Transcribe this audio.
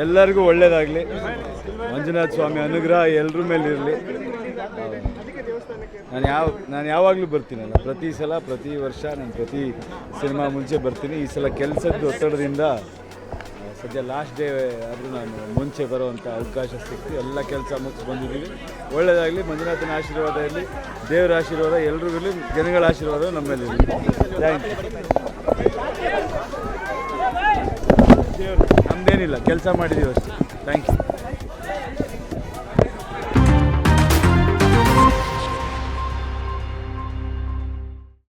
ಎಲ್ಲರಿಗೂ ಒಳ್ಳೆಯದಾಗಲಿ. ಮಂಜುನಾಥ ಸ್ವಾಮಿ ಅನುಗ್ರಹ ಎಲ್ಲರ ಮೇಲೆ ಇರಲಿ. ನಾನು ಯಾವಾಗಲೂ ಬರ್ತೀನಲ್ಲ, ಪ್ರತಿ ವರ್ಷ ನಾನು ಪ್ರತಿ ಸಿನಿಮಾ ಮುಂಚೆ ಬರ್ತೀನಿ. ಈ ಸಲ ಕೆಲಸದ ಒತ್ತಡದಿಂದ ಸದ್ಯ ಲಾಸ್ಟ್ ಡೇ ಆದರೂ ನಾನು ಮುಂಚೆ ಬರುವಂಥ ಅವಕಾಶ ಸಿಕ್ತು. ಎಲ್ಲ ಕೆಲಸ ಮುಗಿಸಿ ಬಂದಿದ್ದೀವಿ. ಒಳ್ಳೆಯದಾಗಲಿ. ಮಂಜುನಾಥನ ಆಶೀರ್ವಾದ ಇರಲಿ, ದೇವರ ಆಶೀರ್ವಾದ ಎಲ್ಲರಿಗೂ ಇರಲಿ, ಜನಗಳ ಆಶೀರ್ವಾದ ನಮ್ಮಲ್ಲಿ ಇರಲಿ. Thank you. ದೇವರು ನಮ್ಮದೇನಿಲ್ಲ, ಕೆಲಸ ಮಾಡಿದ್ದೀವಿ ಅಷ್ಟೇ. Thank you.